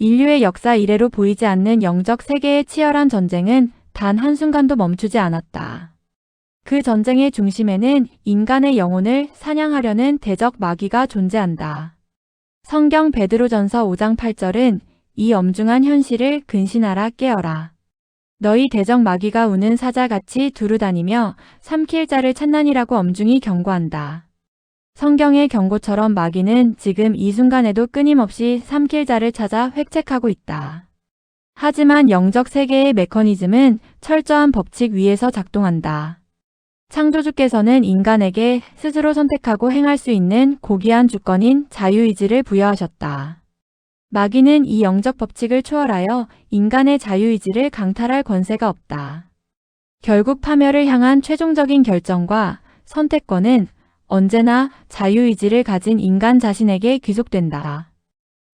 인류의 역사 이래로 보이지 않는 영적 세계의 치열한 전쟁은 단 한순간도 멈추지 않았다. 그 전쟁의 중심에는 인간의 영혼을 사냥하려는 대적 마귀가 존재한다. 성경 베드로전서 5장 8절은 이 엄중한 현실을 근신하라 깨어라. 너희 대적 마귀가 우는 사자같이 두루다니며 삼킬 자를 찾나니라고 엄중히 경고한다. 성경의 경고처럼 마귀는 지금 이 순간에도 끊임없이 삼킬 자를 찾아 획책하고 있다. 하지만 영적 세계의 메커니즘은 철저한 법칙 위에서 작동한다. 창조주께서는 인간에게 스스로 선택하고 행할 수 있는 고귀한 주권인 자유의지를 부여하셨다. 마귀는 이 영적 법칙을 초월하여 인간의 자유의지를 강탈할 권세가 없다. 결국 파멸을 향한 최종적인 결정과 선택권은 언제나 자유의지를 가진 인간 자신에게 귀속된다.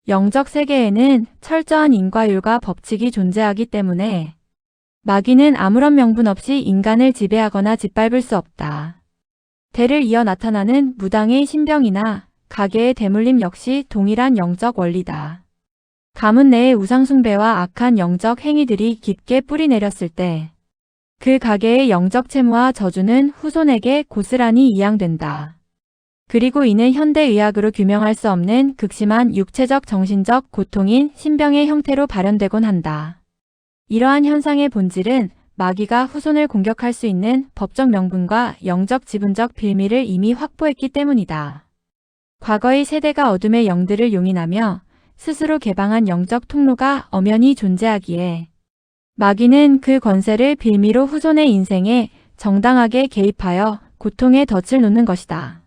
영적 세계에는 철저한 인과율과 법칙이 존재하기 때문에 마귀는 아무런 명분 없이 인간을 지배하거나 짓밟을 수 없다. 대를 이어 나타나는 무당의 신병이나 가계의 대물림 역시 동일한 영적 원리다. 가문 내의 우상숭배와 악한 영적 행위들이 깊게 뿌리내렸을 때 그 가계의 영적 채무와 저주는 후손에게 고스란히 이양된다. 그리고 이는 현대의학으로 규명할 수 없는 극심한 육체적 정신적 고통인 신병의 형태로 발현되곤 한다. 이러한 현상의 본질은 마귀가 후손을 공격할 수 있는 법적 명분과 영적 지분적 빌미를 이미 확보했기 때문이다. 과거의 세대가 어둠의 영들을 용인하며 스스로 개방한 영적 통로가 엄연히 존재하기에 마귀는 그 권세를 빌미로 후손의 인생에 정당하게 개입하여 고통의 덫을 놓는 것이다.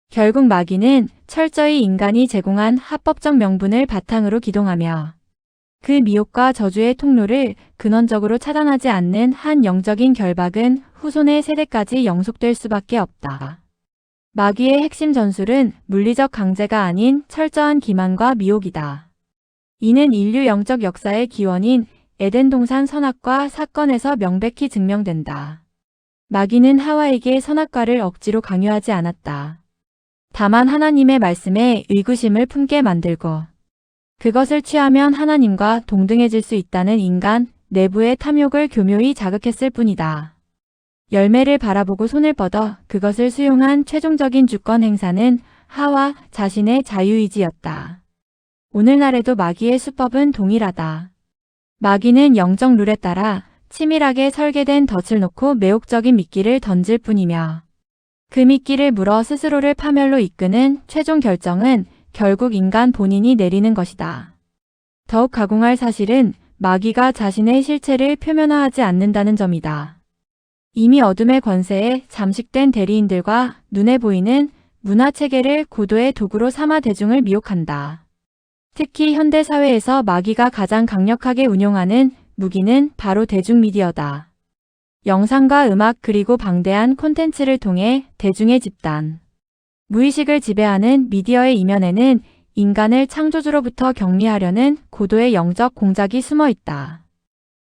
결국 마귀는 철저히 인간이 제공한 합법적 명분을 바탕으로 기동하며 그 미혹과 저주의 통로를 근원적으로 차단하지 않는 한 영적인 결박은 후손의 세대까지 영속될 수밖에 없다. 마귀의 핵심 전술은 물리적 강제가 아닌 철저한 기만과 미혹이다. 이는 인류 영적 역사의 기원인 에덴 동산 선악과 사건에서 명백히 증명된다. 마귀는 하와에게 선악과를 억지로 강요하지 않았다. 다만 하나님의 말씀에 의구심을 품게 만들고 그것을 취하면 하나님과 동등해질 수 있다는 인간 내부의 탐욕을 교묘히 자극했을 뿐이다. 열매를 바라보고 손을 뻗어 그것을 수용한 최종적인 주권 행사는 하와 자신의 자유의지였다. 오늘날에도 마귀의 수법은 동일하다. 마귀는 영적 룰에 따라 치밀하게 설계된 덫을 놓고 매혹적인 미끼를 던질 뿐이며 그 미끼를 물어 스스로를 파멸로 이끄는 최종 결정은 결국 인간 본인이 내리는 것이다. 더욱 가공할 사실은 마귀가 자신의 실체를 표면화하지 않는다는 점이다. 이미 어둠의 권세에 잠식된 대리인들과 눈에 보이는 문화체계를 고도의 도구로 삼아 대중을 미혹한다. 특히 현대사회에서 마귀가 가장 강력하게 운용하는 무기는 바로 대중미디어다. 영상과 음악 그리고 방대한 콘텐츠를 통해 대중의 집단, 무의식을 지배하는 미디어의 이면에는 인간을 창조주로부터 격리하려는 고도의 영적 공작이 숨어 있다.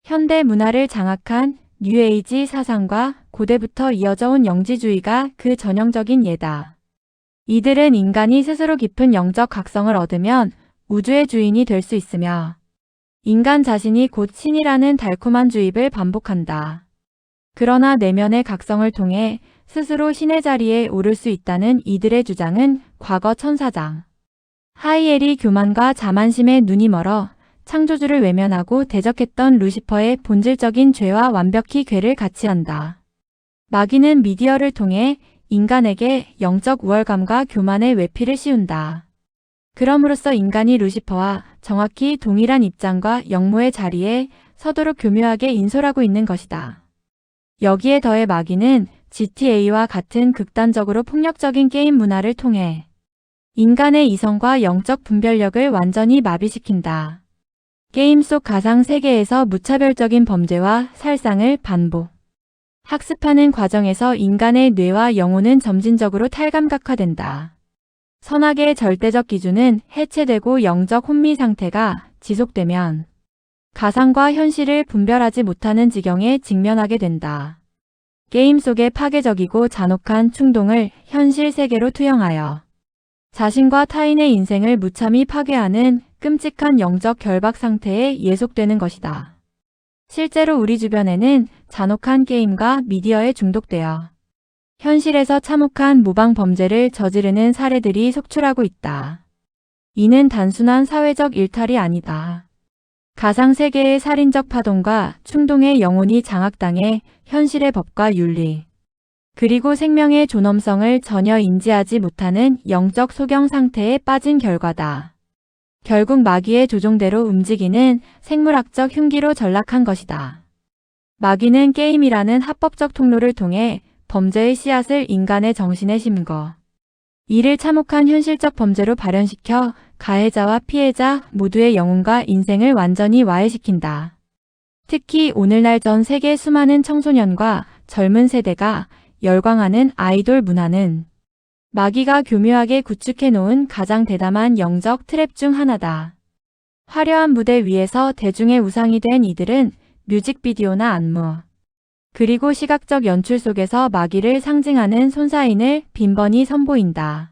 현대 문화를 장악한 뉴에이지 사상과 고대부터 이어져 온 영지주의가 그 전형적인 예다. 이들은 인간이 스스로 깊은 영적 각성을 얻으면 우주의 주인이 될 수 있으며 인간 자신이 곧 신이라는 달콤한 주입을 반복한다. 그러나 내면의 각성을 통해 스스로 신의 자리에 오를 수 있다는 이들의 주장은 과거 천사장 하이엘이 교만과 자만심에 눈이 멀어 창조주를 외면하고 대적했던 루시퍼의 본질적인 죄와 완벽히 궤를 같이 한다. 마귀는 미디어를 통해 인간에게 영적 우월감과 교만의 외피를 씌운다. 그럼으로써 인간이 루시퍼와 정확히 동일한 입장과 역모의 자리에 서도록 교묘하게 인솔하고 있는 것이다. 여기에 더해 마귀는 GTA와 같은 극단적으로 폭력적인 게임 문화를 통해 인간의 이성과 영적 분별력을 완전히 마비시킨다. 게임 속 가상 세계에서 무차별적인 범죄와 살상을 반복, 학습하는 과정에서 인간의 뇌와 영혼은 점진적으로 탈감각화된다. 선악의 절대적 기준은 해체되고 영적 혼미 상태가 지속되면 가상과 현실을 분별하지 못하는 지경에 직면하게 된다. 게임 속의 파괴적이고 잔혹한 충동을 현실 세계로 투영하여 자신과 타인의 인생을 무참히 파괴하는 끔찍한 영적 결박 상태에 예속되는 것이다. 실제로 우리 주변에는 잔혹한 게임과 미디어에 중독되어 현실에서 참혹한 모방 범죄를 저지르는 사례들이 속출하고 있다. 이는 단순한 사회적 일탈이 아니다. 가상세계의 살인적 파동과 충동의 영혼이 장악당해 현실의 법과 윤리, 그리고 생명의 존엄성을 전혀 인지하지 못하는 영적 소경 상태에 빠진 결과다. 결국 마귀의 조종대로 움직이는 생물학적 흉기로 전락한 것이다. 마귀는 게임이라는 합법적 통로를 통해 범죄의 씨앗을 인간의 정신에 심거, 이를 참혹한 현실적 범죄로 발현시켜 가해자와 피해자 모두의 영혼과 인생을 완전히 와해시킨다. 특히 오늘날 전 세계 수많은 청소년과 젊은 세대가 열광하는 아이돌 문화는 마귀가 교묘하게 구축해놓은 가장 대담한 영적 트랩 중 하나다. 화려한 무대 위에서 대중의 우상이 된 이들은 뮤직비디오나 안무, 그리고 시각적 연출 속에서 마귀를 상징하는 손사인을 빈번히 선보인다.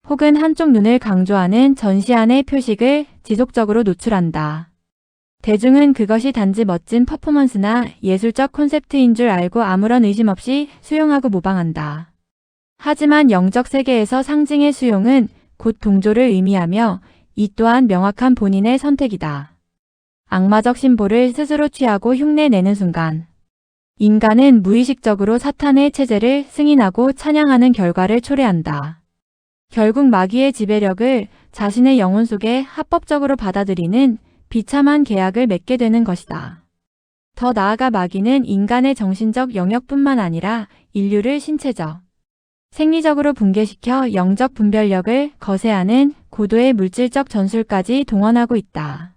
혹은 한쪽 눈을 강조하는 전시안의 표식을 지속적으로 노출한다. 대중은 그것이 단지 멋진 퍼포먼스나 예술적 콘셉트인 줄 알고 아무런 의심 없이 수용하고 모방한다. 하지만 영적 세계에서 상징의 수용은 곧 동조를 의미하며 이 또한 명확한 본인의 선택이다. 악마적 심보를 스스로 취하고 흉내내는 순간 인간은 무의식적으로 사탄의 체제를 승인하고 찬양하는 결과를 초래한다. 결국 마귀의 지배력을 자신의 영혼 속에 합법적으로 받아들이는 비참한 계약을 맺게 되는 것이다. 더 나아가 마귀는 인간의 정신적 영역뿐만 아니라 인류를 신체적, 생리적으로 붕괴시켜 영적 분별력을 거세하는 고도의 물질적 전술까지 동원하고 있다.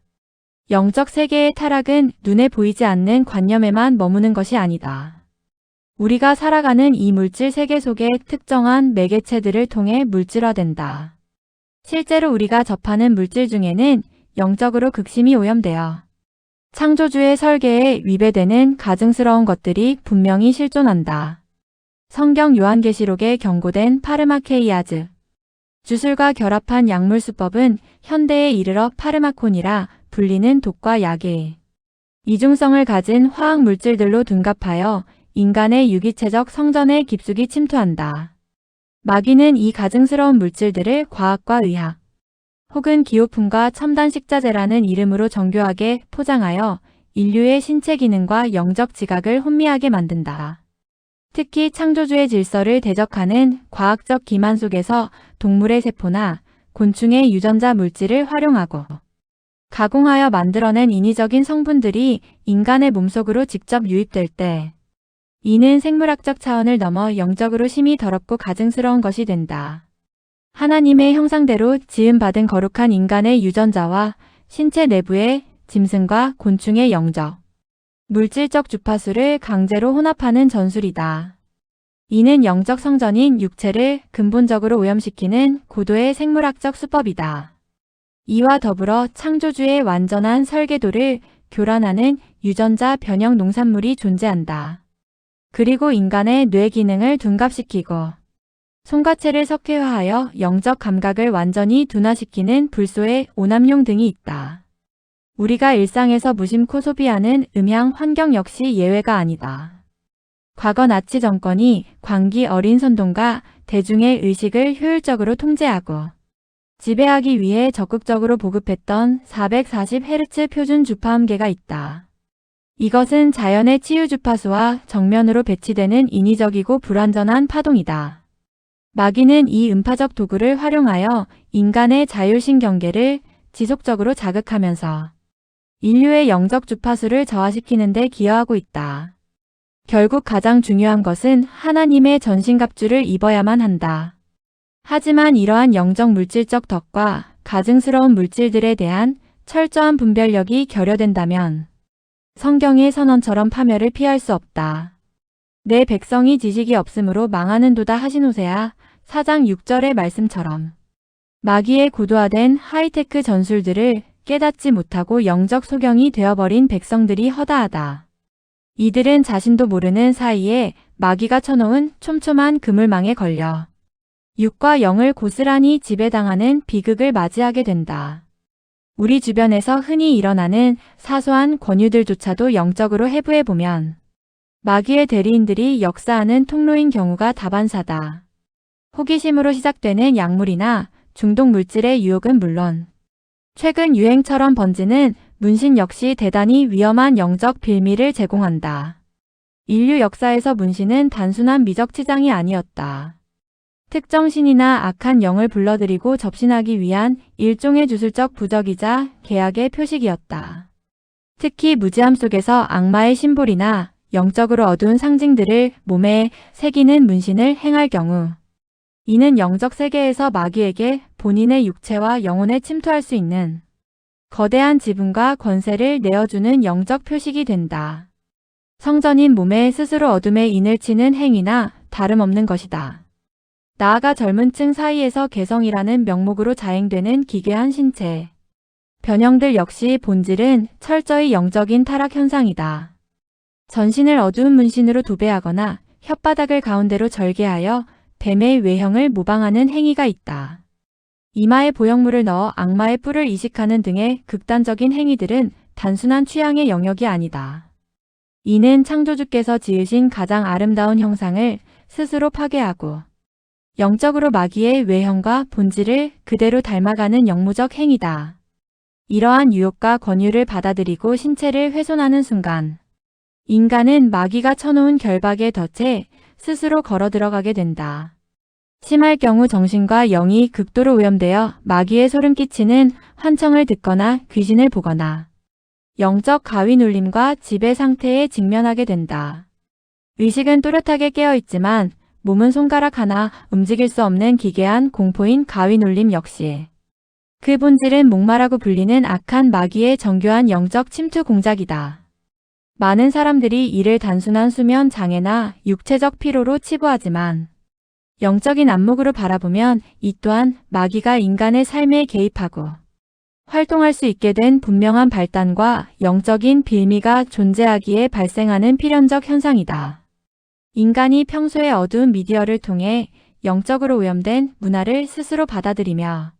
영적 세계의 타락은 눈에 보이지 않는 관념에만 머무는 것이 아니다. 우리가 살아가는 이 물질 세계 속의 특정한 매개체들을 통해 물질화된다. 실제로 우리가 접하는 물질 중에는 영적으로 극심히 오염되어 창조주의 설계에 위배되는 가증스러운 것들이 분명히 실존한다. 성경 요한계시록에 경고된 파르마케이아즈, 주술과 결합한 약물수법은 현대에 이르러 파르마콘이라 불리는 독과 약의 이중성을 가진 화학 물질들로 둔갑하여 인간의 유기체적 성전에 깊숙이 침투한다. 마귀는 이 가증스러운 물질들을 과학과 의학, 혹은 기호품과 첨단 식자재라는 이름으로 정교하게 포장하여 인류의 신체 기능과 영적 지각을 혼미하게 만든다. 특히 창조주의 질서를 대적하는 과학적 기만 속에서 동물의 세포나 곤충의 유전자 물질을 활용하고 가공하여 만들어낸 인위적인 성분들이 인간의 몸속으로 직접 유입될 때 이는 생물학적 차원을 넘어 영적으로 심히 더럽고 가증스러운 것이 된다. 하나님의 형상대로 지음받은 거룩한 인간의 유전자와 신체 내부의 짐승과 곤충의 영적, 물질적 주파수를 강제로 혼합하는 전술이다. 이는 영적 성전인 육체를 근본적으로 오염시키는 고도의 생물학적 수법이다. 이와 더불어 창조주의 완전한 설계도를 교란하는 유전자 변형 농산물이 존재한다. 그리고 인간의 뇌 기능을 둔갑시키고 송가체를 석회화하여 영적 감각을 완전히 둔화시키는 불소의 오남용 등이 있다. 우리가 일상에서 무심코 소비하는 음향 환경 역시 예외가 아니다. 과거 나치 정권이 광기 어린 선동과 대중의 의식을 효율적으로 통제하고 지배하기 위해 적극적으로 보급했던 440Hz 표준 주파음계가 있다. 이것은 자연의 치유 주파수와 정면으로 배치되는 인위적이고 불완전한 파동이다. 마귀는 이 음파적 도구를 활용하여 인간의 자율신경계를 지속적으로 자극하면서 인류의 영적 주파수를 저하시키는 데 기여하고 있다. 결국 가장 중요한 것은 하나님의 전신갑주를 입어야만 한다. 하지만 이러한 영적 물질적 덕과 가증스러운 물질들에 대한 철저한 분별력이 결여된다면 성경의 선언처럼 파멸을 피할 수 없다. 내 백성이 지식이 없으므로 망하는도다 하신 호세아 4장 6절의 말씀처럼 마귀의 고도화된 하이테크 전술들을 깨닫지 못하고 영적 소경이 되어버린 백성들이 허다하다. 이들은 자신도 모르는 사이에 마귀가 쳐놓은 촘촘한 그물망에 걸려 육과 영을 고스란히 지배당하는 비극을 맞이하게 된다. 우리 주변에서 흔히 일어나는 사소한 권유들조차도 영적으로 해부해보면 마귀의 대리인들이 역사하는 통로인 경우가 다반사다. 호기심으로 시작되는 약물이나 중독 물질의 유혹은 물론 최근 유행처럼 번지는 문신 역시 대단히 위험한 영적 빌미를 제공한다. 인류 역사에서 문신은 단순한 미적 치장이 아니었다. 특정 신이나 악한 영을 불러들이고 접신하기 위한 일종의 주술적 부적이자 계약의 표식이었다. 특히 무지함 속에서 악마의 심볼이나 영적으로 어두운 상징들을 몸에 새기는 문신을 행할 경우 이는 영적 세계에서 마귀에게 본인의 육체와 영혼에 침투할 수 있는 거대한 지분과 권세를 내어주는 영적 표식이 된다. 성전인 몸에 스스로 어둠의 인을 치는 행위나 다름없는 것이다. 나아가 젊은 층 사이에서 개성이라는 명목으로 자행되는 기괴한 신체 변형들 역시 본질은 철저히 영적인 타락 현상이다. 전신을 어두운 문신으로 도배하거나 혓바닥을 가운데로 절개하여 뱀의 외형을 모방하는 행위가 있다. 이마에 보형물을 넣어 악마의 뿔을 이식하는 등의 극단적인 행위들은 단순한 취향의 영역이 아니다. 이는 창조주께서 지으신 가장 아름다운 형상을 스스로 파괴하고 영적으로 마귀의 외형과 본질을 그대로 닮아가는 영무적 행위다. 이러한 유혹과 권유를 받아들이고 신체를 훼손하는 순간 인간은 마귀가 쳐놓은 결박의 덫에 스스로 걸어 들어가게 된다. 심할 경우 정신과 영이 극도로 오염되어 마귀의 소름 끼치는 환청을 듣거나 귀신을 보거나 영적 가위 눌림과 지배 상태에 직면하게 된다. 의식은 또렷하게 깨어있지만 몸은 손가락 하나 움직일 수 없는 기괴한 공포인 가위 눌림 역시 그 본질은 목마라고 불리는 악한 마귀의 정교한 영적 침투 공작이다. 많은 사람들이 이를 단순한 수면 장애나 육체적 피로로 치부하지만 영적인 안목으로 바라보면 이 또한 마귀가 인간의 삶에 개입하고 활동할 수 있게 된 분명한 발단과 영적인 빌미가 존재하기에 발생하는 필연적 현상이다. 인간이 평소에 어두운 미디어를 통해 영적으로 오염된 문화를 스스로 받아들이며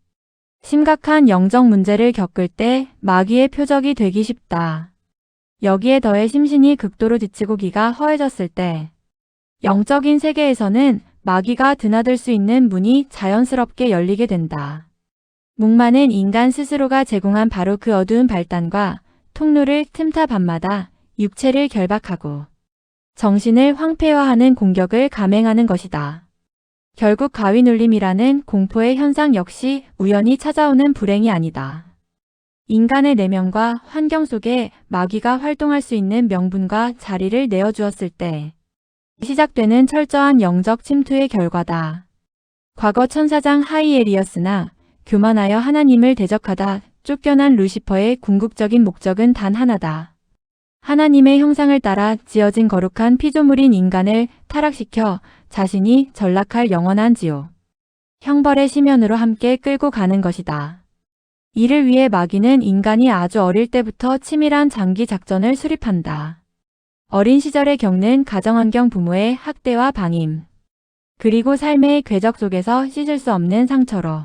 심각한 영적 문제를 겪을 때 마귀의 표적이 되기 쉽다. 여기에 더해 심신이 극도로 지치고 기가 허해졌을 때 영적인 세계에서는 마귀가 드나들 수 있는 문이 자연스럽게 열리게 된다. 목마는 인간 스스로가 제공한 바로 그 어두운 발단과 통로를 틈타 밤마다 육체를 결박하고 정신을 황폐화하는 공격을 감행하는 것이다. 결국 가위 눌림이라는 공포의 현상 역시 우연히 찾아오는 불행이 아니다. 인간의 내면과 환경 속에 마귀가 활동할 수 있는 명분과 자리를 내어주었을 때 시작되는 철저한 영적 침투의 결과다. 과거 천사장 하이에리어스나 교만하여 하나님을 대적하다 쫓겨난 루시퍼의 궁극적인 목적은 단 하나다. 하나님의 형상을 따라 지어진 거룩한 피조물인 인간을 타락시켜 자신이 전락할 영원한 지옥, 형벌의 심연으로 함께 끌고 가는 것이다. 이를 위해 마귀는 인간이 아주 어릴 때부터 치밀한 장기 작전을 수립한다. 어린 시절에 겪는 가정환경 부모의 학대와 방임, 그리고 삶의 궤적 속에서 씻을 수 없는 상처로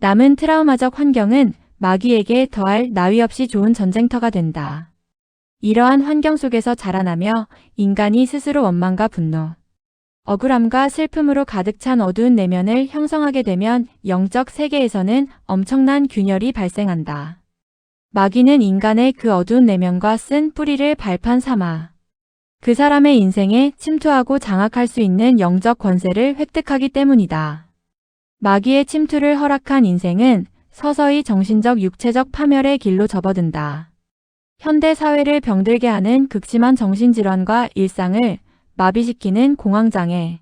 남은 트라우마적 환경은 마귀에게 더할 나위 없이 좋은 전쟁터가 된다. 이러한 환경 속에서 자라나며 인간이 스스로 원망과 분노, 억울함과 슬픔으로 가득 찬 어두운 내면을 형성하게 되면 영적 세계에서는 엄청난 균열이 발생한다. 마귀는 인간의 그 어두운 내면과 쓴 뿌리를 발판 삼아 그 사람의 인생에 침투하고 장악할 수 있는 영적 권세를 획득하기 때문이다. 마귀의 침투를 허락한 인생은 서서히 정신적 육체적 파멸의 길로 접어든다. 현대 사회를 병들게 하는 극심한 정신질환과 일상을 마비시키는 공황장애,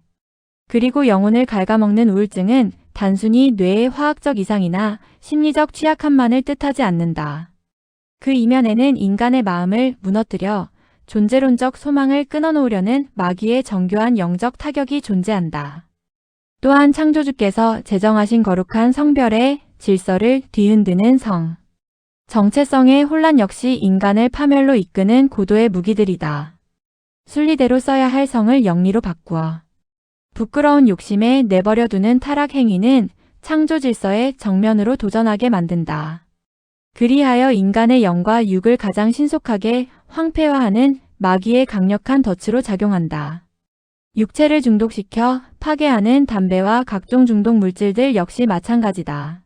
그리고 영혼을 갉아먹는 우울증은 단순히 뇌의 화학적 이상이나 심리적 취약함만을 뜻하지 않는다. 그 이면에는 인간의 마음을 무너뜨려 존재론적 소망을 끊어놓으려는 마귀의 정교한 영적 타격이 존재한다. 또한 창조주께서 제정하신 거룩한 성별의 질서를 뒤흔드는 성, 정체성의 혼란 역시 인간을 파멸로 이끄는 고도의 무기들이다. 순리대로 써야 할 성을 영리로 바꾸어 부끄러운 욕심에 내버려두는 타락 행위는 창조 질서의 정면으로 도전하게 만든다. 그리하여 인간의 영과 육을 가장 신속하게 황폐화하는 마귀의 강력한 덫으로 작용한다. 육체를 중독시켜 파괴하는 담배와 각종 중독 물질들 역시 마찬가지다.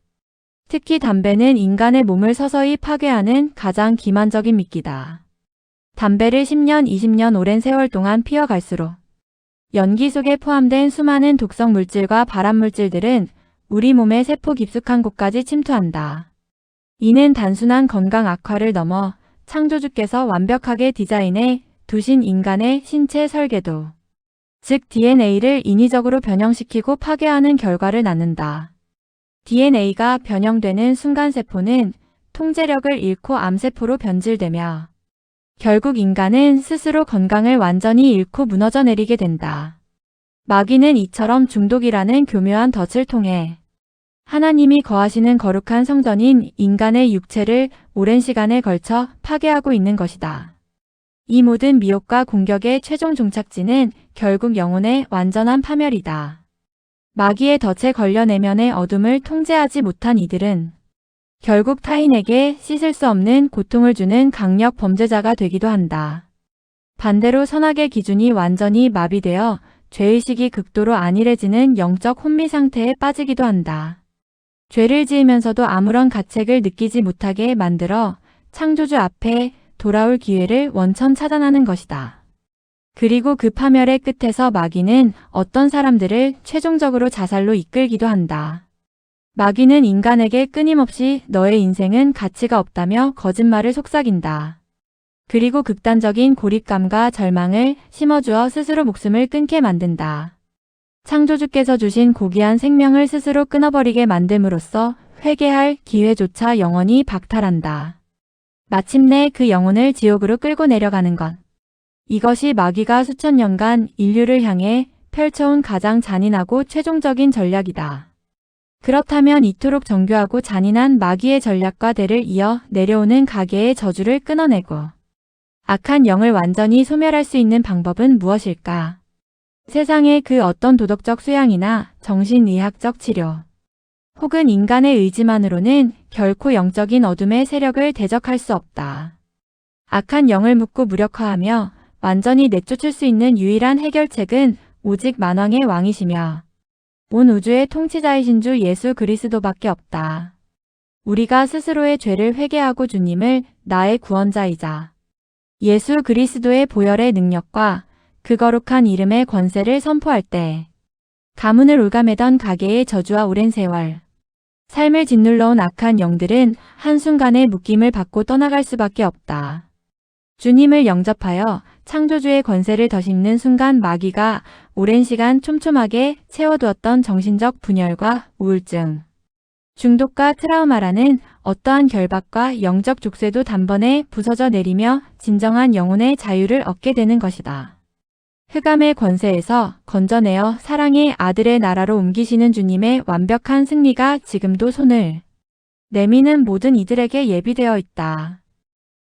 특히 담배는 인간의 몸을 서서히 파괴하는 가장 기만적인 미끼다. 담배를 10년, 20년 오랜 세월 동안 피워갈수록 연기 속에 포함된 수많은 독성 물질과 발암 물질들은 우리 몸의 세포 깊숙한 곳까지 침투한다. 이는 단순한 건강 악화를 넘어 창조주께서 완벽하게 디자인해 두신 인간의 신체 설계도, 즉 DNA를 인위적으로 변형시키고 파괴하는 결과를 낳는다. DNA가 변형되는 순간 세포는 통제력을 잃고 암세포로 변질되며 결국 인간은 스스로 건강을 완전히 잃고 무너져 내리게 된다. 마귀는 이처럼 중독이라는 교묘한 덫을 통해 하나님이 거하시는 거룩한 성전인 인간의 육체를 오랜 시간에 걸쳐 파괴하고 있는 것이다. 이 모든 미혹과 공격의 최종 종착지는 결국 영혼의 완전한 파멸이다. 마귀의 덫에 걸려 내면의 어둠을 통제하지 못한 이들은 결국 타인에게 씻을 수 없는 고통을 주는 강력 범죄자가 되기도 한다. 반대로 선악의 기준이 완전히 마비되어 죄의식이 극도로 안일해지는 영적 혼미 상태에 빠지기도 한다. 죄를 지으면서도 아무런 가책을 느끼지 못하게 만들어 창조주 앞에 돌아올 기회를 원천 차단하는 것이다. 그리고 그 파멸의 끝에서 마귀는 어떤 사람들을 최종적으로 자살로 이끌기도 한다. 마귀는 인간에게 끊임없이 너의 인생은 가치가 없다며 거짓말을 속삭인다. 그리고 극단적인 고립감과 절망을 심어주어 스스로 목숨을 끊게 만든다. 창조주께서 주신 고귀한 생명을 스스로 끊어버리게 만듦으로써 회개할 기회조차 영원히 박탈한다. 마침내 그 영혼을 지옥으로 끌고 내려가는 것. 이것이 마귀가 수천 년간 인류를 향해 펼쳐온 가장 잔인하고 최종적인 전략이다. 그렇다면 이토록 정교하고 잔인한 마귀의 전략과 대를 이어 내려오는 가계의 저주를 끊어내고 악한 영을 완전히 소멸할 수 있는 방법은 무엇일까? 세상의 그 어떤 도덕적 수양이나 정신의학적 치료, 혹은 인간의 의지만으로는 결코 영적인 어둠의 세력을 대적할 수 없다. 악한 영을 묶고 무력화하며 완전히 내쫓을 수 있는 유일한 해결책은 오직 만왕의 왕이시며 온 우주의 통치자이신 주 예수 그리스도밖에 없다. 우리가 스스로의 죄를 회개하고 주님을 나의 구원자이자 예수 그리스도의 보혈의 능력과 그 거룩한 이름의 권세를 선포할 때 가문을 올가매던 가계의 저주와 오랜 세월, 삶을 짓눌러온 악한 영들은 한순간에 묶임을 받고 떠나갈 수밖에 없다. 주님을 영접하여 창조주의 권세를 덧입는 순간 마귀가 오랜 시간 촘촘하게 채워두었던 정신적 분열과 우울증, 중독과 트라우마라는 어떠한 결박과 영적 족쇄도 단번에 부서져 내리며 진정한 영혼의 자유를 얻게 되는 것이다. 흑암의 권세에서 건져내어 사랑의 아들의 나라로 옮기시는 주님의 완벽한 승리가 지금도 손을 내미는 모든 이들에게 예비되어 있다.